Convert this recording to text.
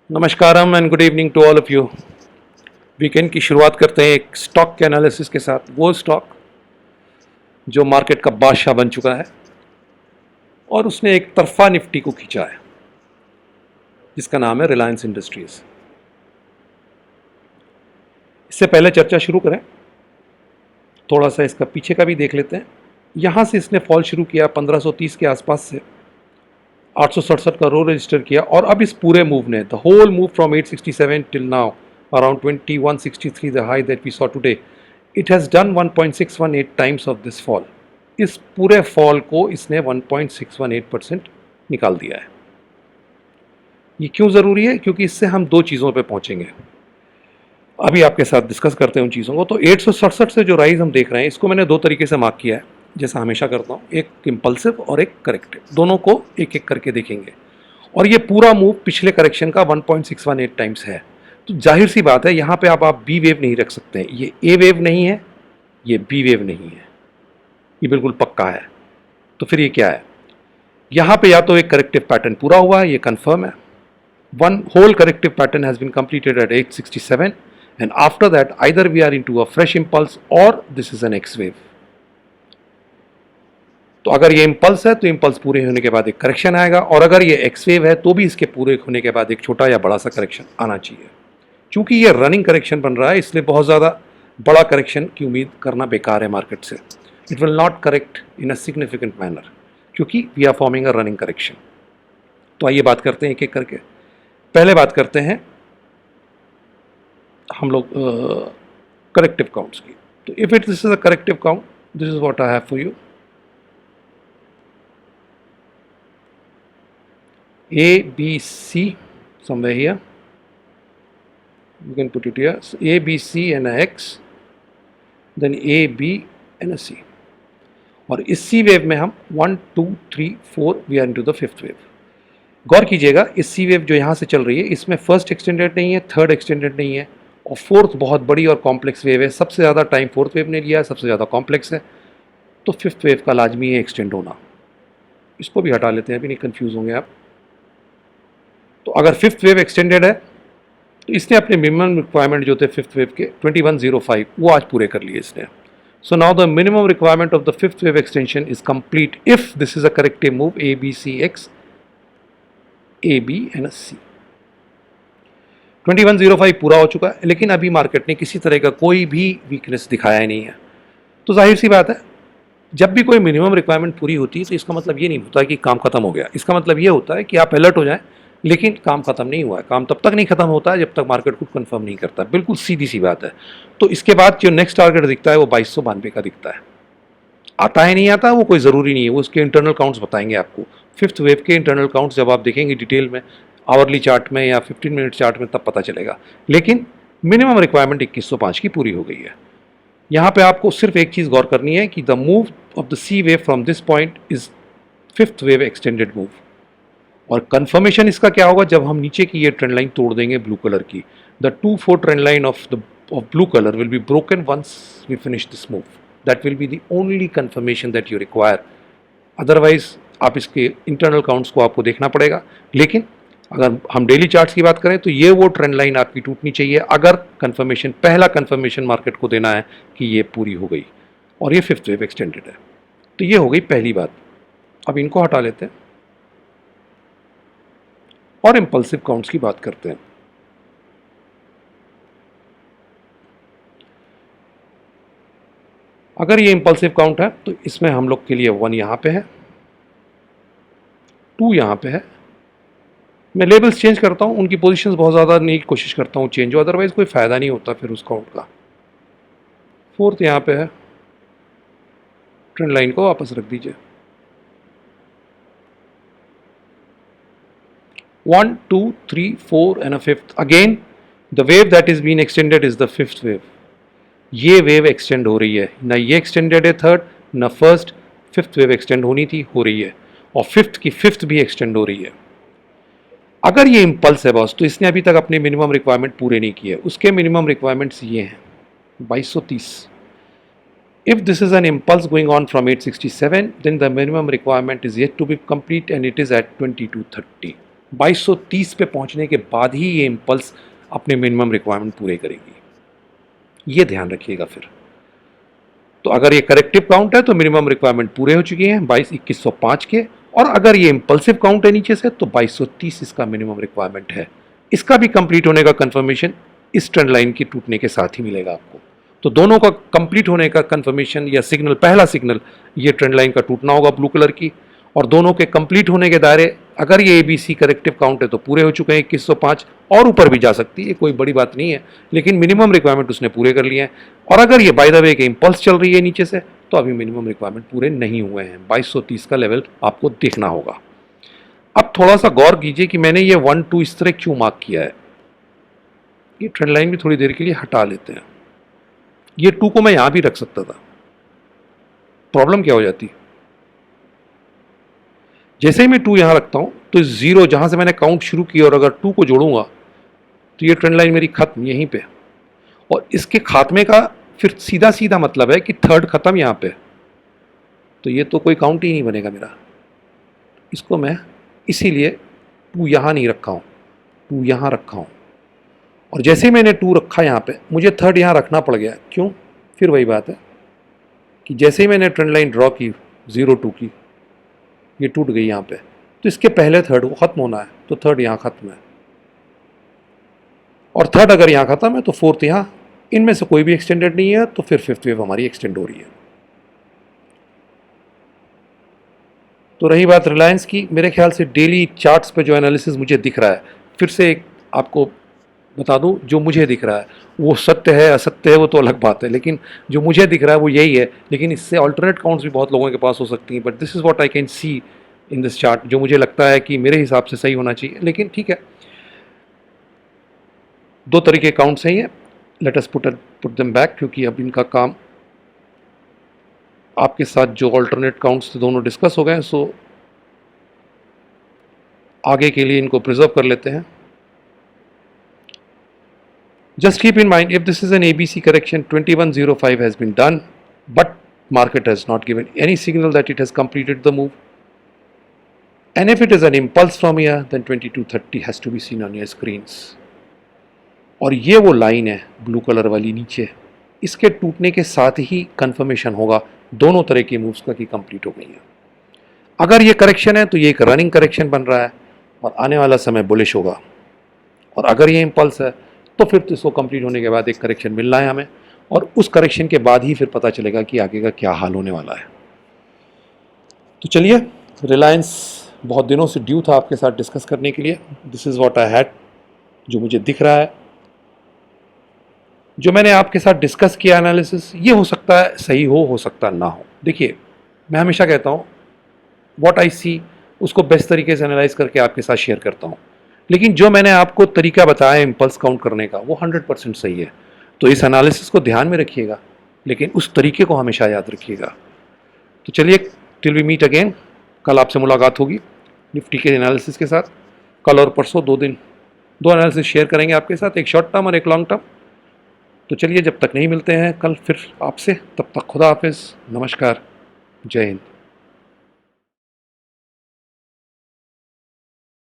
नमस्कारम and good evening to all of you. Weekend की शुरुआत करते हैं एक स्टॉक के एनालिसिस के साथ। वो स्टॉक जो मार्केट का बादशाह बन चुका है और उसने एक तरफा निफ्टी को खींचा है, जिसका नाम है रिलायंस इंडस्ट्रीज। इससे पहले चर्चा शुरू करें, थोड़ा सा इसका पीछे का भी देख लेते हैं। यहाँ से इसने फॉल शुरू किया 1530 के आसपास से 867 का रो रजिस्टर किया, और अब इस पूरे मूव ने, the whole move from 867 till now around 2163, the high that we saw today, it has done 1.618 times of this fall. इस पूरे फॉल को इसने 1.618% निकाल दिया है। ये क्यों ज़रूरी है? क्योंकि इससे हम दो चीज़ों पे पहुंचेंगे। अभी आपके साथ डिस्कस करते हैं उन चीज़ों को। तो 867 से जो राइज हम देख रहे हैं, इसको मैंने दो तरीके से मार्क किया है, जैसा हमेशा करता हूँ, एक इम्पल्सिव और एक करेक्टिव। दोनों को एक एक करके देखेंगे। और ये पूरा मूव पिछले करेक्शन का 1.618 टाइम्स है। तो जाहिर सी बात है, यहाँ पे आप बी वेव नहीं रख सकते हैं। ये ए वेव नहीं है, ये बी वेव नहीं है, ये बिल्कुल पक्का है। तो फिर ये क्या है? यहाँ पे या तो एक करेक्टिव पैटर्न पूरा हुआ है, ये कंफर्म है। One whole corrective pattern has been completed at 867 and after that either we are into a fresh impulse और this is an X wave. तो अगर ये इंपल्स है तो इंपल्स पूरे होने के बाद एक करेक्शन आएगा, और अगर ये एक्स वेव है तो भी इसके पूरे होने के बाद एक छोटा या बड़ा सा करेक्शन आना चाहिए। क्योंकि ये रनिंग करेक्शन बन रहा है, इसलिए बहुत ज़्यादा बड़ा करेक्शन की उम्मीद करना बेकार है मार्केट से। It will not correct in a significant manner, क्योंकि we are forming a running correction. तो आइए बात करते हैं एक एक करके। पहले बात करते हैं हम लोग करेक्टिव काउंट्स की। तो if it this is a corrective count, this is what I have for you. A, B, C, somewhere here. You can put it here. So A, B, C and a X, then A, B and a C. और इस C wave में हम 1, 2, 3, 4 we are into the fifth wave. गौर कीजिएगा, इस C wave जो यहाँ से चल रही है, इसमें फर्स्ट एक्सटेंडेड नहीं है, थर्ड एक्सटेंडेड नहीं है, और फोर्थ बहुत बड़ी और कॉम्प्लेक्स वेव है। सबसे ज़्यादा टाइम फोर्थ वेव ने लिया है, सबसे ज़्यादा कॉम्प्लेक्स है। तो फिफ्थ वेव का लाजमी है एक्सटेंड होना। इसको भी हटा लेते हैं, अभी नहीं कन्फ्यूज़ होंगे आप। तो अगर फिफ्थ वेव एक्सटेंडेड है तो इसने अपने मिनिमम रिक्वायरमेंट जो थे फिफ्थ वेव के 2105 वो आज पूरे कर लिए इसने। So now the minimum requirement of the fifth wave extension is complete if this is a corrective move A B C X, A B and C. 2105 पूरा हो चुका है, लेकिन अभी मार्केट ने किसी तरह का कोई भी वीकनेस दिखाया नहीं है। तो जाहिर सी बात है, जब भी कोई मिनिमम रिक्वायरमेंट पूरी होती है तो इसका मतलब ये नहीं होता कि काम खत्म हो गया। इसका मतलब ये होता है कि आप अलर्ट हो जाएं, लेकिन काम खत्म नहीं हुआ है। काम तब तक नहीं खत्म होता है जब तक मार्केट खुद कंफर्म नहीं करता। बिल्कुल सीधी सी बात है। तो इसके बाद जो नेक्स्ट टारगेट दिखता है वो 2292 का दिखता है। आता है नहीं आता वो कोई ज़रूरी नहीं है, वो उसके इंटरनल काउंट्स बताएंगे आपको। फिफ्थ वेव के इंटरनल काउंट्स जब आप देखेंगे डिटेल में, आवरली चार्ट में या 15 मिनट चार्ट में, तब पता चलेगा। लेकिन मिनिमम रिक्वायरमेंट 2105 की पूरी हो गई है। यहाँ पे आपको सिर्फ एक चीज़ गौर करनी है कि the move of the C wave from this point is fifth wave extended move. और कंफर्मेशन इसका क्या होगा? जब हम नीचे की ये ट्रेंड लाइन तोड़ देंगे ब्लू कलर की। The 2-4 trend line of blue colour will be broken once we finish this move. That will be the only confirmation that you require. Otherwise आप इसके इंटरनल काउंट्स को आपको देखना पड़ेगा। लेकिन अगर हम डेली चार्ट्स की बात करें तो ये वो ट्रेंड लाइन आपकी टूटनी चाहिए अगर कंफर्मेशन, पहला कंफर्मेशन मार्केट को देना है कि ये पूरी हो गई और ये फिफ्थ वेव एक्सटेंडेड है। तो ये हो गई पहली बात। अब इनको हटा लेते हैं और इंपल्सिव काउंट्स की बात करते हैं। अगर ये इंपल्सिव काउंट है तो इसमें हम लोग के लिए 1 यहाँ पे है, 2 यहाँ पे है। मैं लेबल्स चेंज करता हूँ, उनकी पोजीशंस बहुत ज़्यादा नहीं कोशिश करता हूँ चेंज हो, अदरवाइज कोई फ़ायदा नहीं होता फिर उस काउंट का। 4th यहाँ पे है, ट्रेंड लाइन को वापस रख दीजिए। 1, 2, 3, 4 and a fifth. Again, the wave that is being extended is the fifth wave. ये वेव एक्सटेंड हो रही है, ना ये एक्सटेंडेड है थर्ड, ना फर्स्ट। फिफ्थ वेव एक्सटेंड होनी थी, हो रही है, और फिफ्थ की फिफ्थ भी एक्सटेंड हो रही है। अगर ये इम्पल्स है बॉस, तो इसने अभी तक अपने मिनिमम रिक्वायरमेंट पूरे नहीं किए। उसके मिनिमम रिक्वायरमेंट्स ये हैं 2230। If this is an impulse going on from 867, then the minimum requirement is yet to be complete and it is at 2230. 2230 पे पहुंचने के बाद ही ये इम्पल्स अपने मिनिमम रिक्वायरमेंट पूरे करेगी। ये ध्यान रखिएगा फिर। तो अगर ये करेक्टिव काउंट है तो मिनिमम रिक्वायरमेंट पूरे हो चुके हैं 2105 के, और अगर ये इम्पल्सिव काउंट है नीचे से तो 2230 इसका मिनिमम रिक्वायरमेंट है। इसका भी कंप्लीट होने का कंफर्मेशन इस ट्रेंड लाइन के टूटने के साथ ही मिलेगा आपको। तो दोनों का कंप्लीट होने का कंफर्मेशन या सिग्नल, पहला सिग्नल ये ट्रेंड लाइन का टूटना होगा ब्लू कलर की, और दोनों के कंप्लीट होने के दायरे, अगर ये ABC करेक्टिव काउंट है तो पूरे हो चुके हैं 2105, और ऊपर भी जा सकती है, कोई बड़ी बात नहीं है, लेकिन मिनिमम रिक्वायरमेंट उसने पूरे कर लिए हैं। और अगर ये बाय द वे के इम्पल्स चल रही है नीचे से तो अभी मिनिमम रिक्वायरमेंट पूरे नहीं हुए हैं। 2230 का लेवल आपको देखना होगा। अब थोड़ा सा गौर कीजिए कि मैंने ये 1 2 इस तरह क्यों मार्क किया है। ये ट्रेंड लाइन भी थोड़ी देर के लिए हटा लेते हैं। ये 2 को मैं यहां भी रख सकता था, प्रॉब्लम क्या हो जाती, जैसे ही मैं 2 यहां रखता हूं तो 0 जहां से मैंने काउंट शुरू किया और अगर 2 को जोड़ूंगा तो ये ट्रेंड लाइन मेरी खत्म यहीं पे, और इसके खात्मे का फिर सीधा सीधा मतलब है कि थर्ड खत्म यहां पे, तो ये तो कोई काउंट ही नहीं बनेगा मेरा। इसको मैं इसीलिए 2 यहां नहीं रखा हूं, 2 यहां रखा हूं, और जैसे ही मैंने 2 रखा यहाँ पे मुझे थर्ड यहाँ रखना पड़ गया। क्यों? फिर वही बात है कि जैसे ही मैंने ट्रेंड लाइन ड्रॉ की 0-2 की, ये टूट गई यहाँ पे, तो इसके पहले थर्ड को खत्म होना है, तो थर्ड यहाँ खत्म है, और थर्ड अगर यहाँ खत्म है तो फोर्थ यहाँ, इनमें से कोई भी एक्सटेंडेड नहीं है, तो फिर फिफ्थ वेव हमारी एक्सटेंड हो रही है। तो रही बात रिलायंस की, मेरे ख्याल से डेली चार्ट्स पे जो एनालिसिस मुझे दिख रहा है, फिर से एक आपको बता दूं, जो मुझे दिख रहा है वो सत्य है असत्य है वो तो अलग बात है, लेकिन जो मुझे दिख रहा है वो यही है। लेकिन इससे ऑल्टरनेट काउंट्स भी बहुत लोगों के पास हो सकती हैं, but this is what I can see in this chart, जो मुझे लगता है कि मेरे हिसाब से सही होना चाहिए। लेकिन ठीक है, 2 तरीके काउंट्स हैं ये, let us put them back, क्योंकि अब इनका काम आपके साथ जो ऑल्टरनेट काउंट्स थे दोनों डिस्कस हो गए, सो आगे के लिए इनको प्रिजर्व कर लेते हैं। Just keep in mind, if this is an ABC correction, 2105 has been done, but market has not given any signal that it has completed the move. And if it is an impulse from here, then 2230 has to be seen on your screens. और ये वो line है blue colour वाली नीचे, इसके टूटने के साथ ही कंफर्मेशन होगा दोनों तरह की मूव्स का कि कंप्लीट हो गई है। अगर ये करेक्शन है तो ये एक रनिंग करेक्शन बन रहा है और आने वाला समय बुलिश होगा, और अगर ये इम्पल्स है तो फिर तो इसको कंप्लीट होने के बाद एक करेक्शन मिलना है हमें, और उस करेक्शन के बाद ही फिर पता चलेगा कि आगे का क्या हाल होने वाला है। तो चलिए, रिलायंस बहुत दिनों से ड्यू था आपके साथ डिस्कस करने के लिए। This is what I had, जो मुझे दिख रहा है, जो मैंने आपके साथ डिस्कस किया एनालिसिस, ये हो सकता है सही हो सकता ना हो। देखिए, मैं हमेशा कहता हूँ व्हाट आई सी उसको बेस्ट तरीके से एनालाइज करके आपके साथ शेयर करता हूँ, लेकिन जो मैंने आपको तरीका बताया इम्पल्स काउंट करने का वो 100% सही है। तो इस एनालिसिस को ध्यान में रखिएगा, लेकिन उस तरीके को हमेशा याद रखिएगा। तो चलिए, टिल वी मीट अगेन, कल आपसे मुलाकात होगी निफ्टी के एनालिसिस के साथ। कल और परसों 2 दिन 2 एनालिसिस शेयर करेंगे आपके साथ, एक शॉर्ट टर्म और एक लॉन्ग टर्म। तो चलिए, जब तक नहीं मिलते हैं कल फिर आपसे, तब तक खुदा हाफिज़, नमस्कार, जय हिंद।